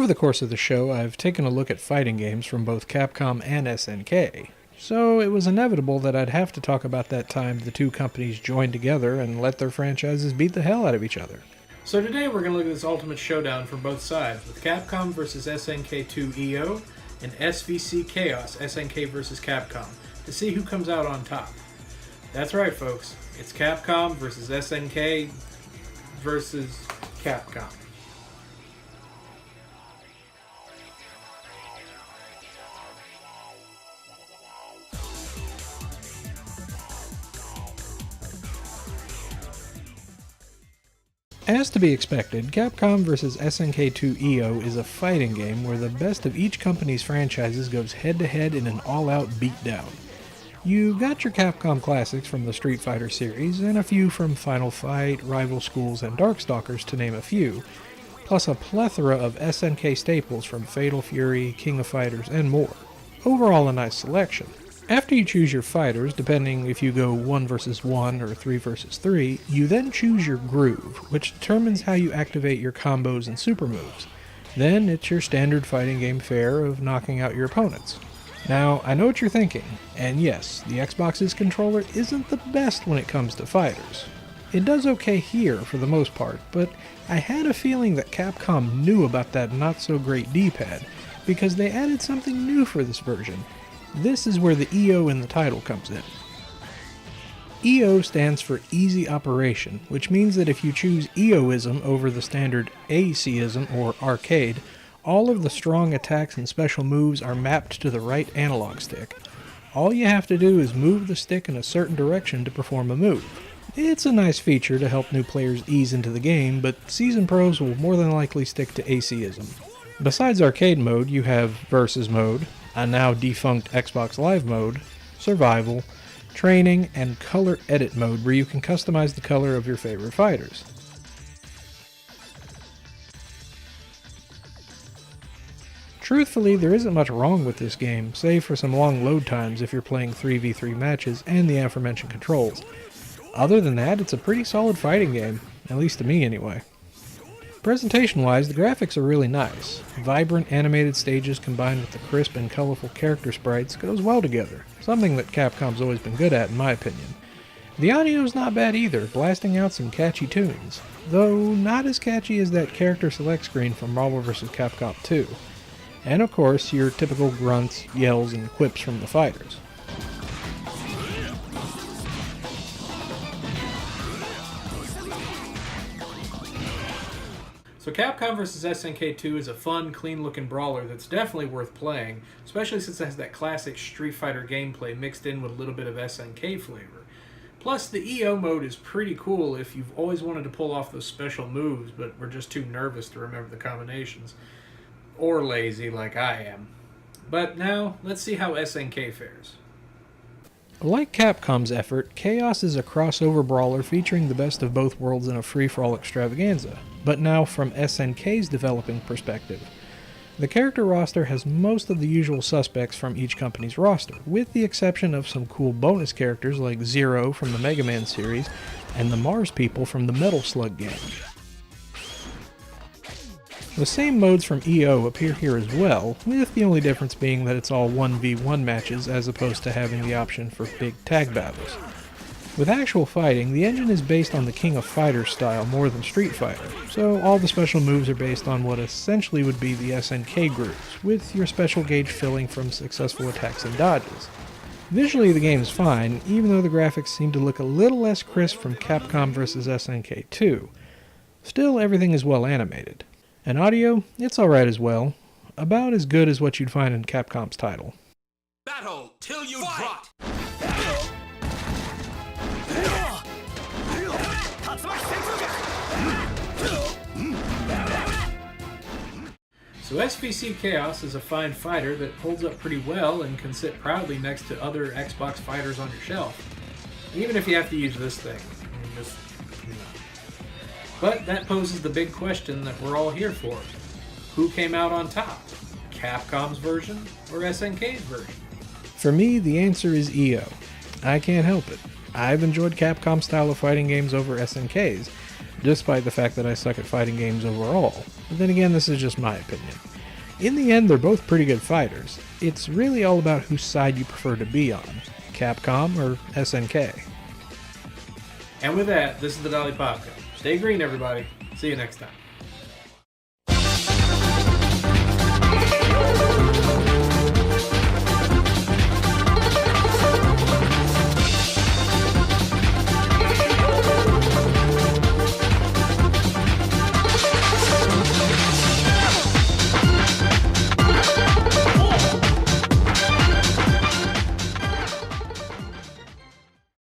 Over the course of the show, I've taken a look at fighting games from both Capcom and SNK, so it was inevitable that I'd have to talk about that time the two companies joined together and let their franchises beat the hell out of each other. So today we're going to look at this ultimate showdown from both sides, with Capcom vs SNK 2 EO and SVC Chaos SNK vs Capcom, to see who comes out on top. That's right, folks. It's Capcom vs SNK versus Capcom. As to be expected, Capcom vs SNK 2 EO is a fighting game where the best of each company's franchises goes head-to-head in an all-out beatdown. You've got your Capcom classics from the Street Fighter series, and a few from Final Fight, Rival Schools, and Darkstalkers to name a few, plus a plethora of SNK staples from Fatal Fury, King of Fighters, and more. Overall a nice selection. After you choose your fighters, depending if you go 1 vs 1 or 3 vs 3, you then choose your groove, which determines how you activate your combos and super moves. Then it's your standard fighting game fare of knocking out your opponents. Now, I know what you're thinking, and yes, the Xbox's controller isn't the best when it comes to fighters. It does okay here for the most part, but I had a feeling that Capcom knew about that not-so-great D-pad, because they added something new for this version. This is where the EO in the title comes in. EO stands for Easy Operation, which means that if you choose EOism over the standard ACism or arcade, all of the strong attacks and special moves are mapped to the right analog stick. All you have to do is move the stick in a certain direction to perform a move. It's a nice feature to help new players ease into the game, but seasoned pros will more than likely stick to ACism. Besides arcade mode, you have Versus mode, a now defunct Xbox Live mode, Survival, Training, and Color Edit mode where you can customize the color of your favorite fighters. Truthfully, there isn't much wrong with this game, save for some long load times if you're playing 3v3 matches and the aforementioned controls. Other than that, it's a pretty solid fighting game, at least to me anyway. Presentation-wise, the graphics are really nice. Vibrant animated stages combined with the crisp and colorful character sprites goes well together, something that Capcom's always been good at in my opinion. The audio's not bad either, blasting out some catchy tunes, though not as catchy as that character select screen from Marvel vs. Capcom 2. And of course, your typical grunts, yells, and quips from the fighters. So Capcom vs SNK 2 is a fun, clean-looking brawler that's definitely worth playing, especially since it has that classic Street Fighter gameplay mixed in with a little bit of SNK flavor. Plus, the EO mode is pretty cool if you've always wanted to pull off those special moves but were just too nervous to remember the combinations. Or lazy like I am. But now, let's see how SNK fares. Like Capcom's effort, Chaos is a crossover brawler featuring the best of both worlds in a free-for-all extravaganza, but now from SNK's developing perspective. The character roster has most of the usual suspects from each company's roster, with the exception of some cool bonus characters like Zero from the Mega Man series and the Mars people from the Metal Slug game. The same modes from EO appear here as well, with the only difference being that it's all 1v1 matches as opposed to having the option for big tag battles. With actual fighting, the engine is based on the King of Fighters style more than Street Fighter, so all the special moves are based on what essentially would be the SNK grooves, with your special gauge filling from successful attacks and dodges. Visually the game is fine, even though the graphics seem to look a little less crisp from Capcom vs SNK 2. Still, everything is well animated. And audio, it's alright as well. About as good as what you'd find in Capcom's title. Battle till you drop. So SVC Chaos is a fine fighter that holds up pretty well and can sit proudly next to other Xbox fighters on your shelf. Even if you have to use this thing. But that poses the big question that we're all here for. Who came out on top? Capcom's version or SNK's version? For me, the answer is EO. I can't help it. I've enjoyed Capcom style of fighting games over SNK's, despite the fact that I suck at fighting games overall. But then again, this is just my opinion. In the end, they're both pretty good fighters. It's really all about whose side you prefer to be on, Capcom or SNK. And with that, this is the Dolly Popka. Stay green, everybody. See you next time.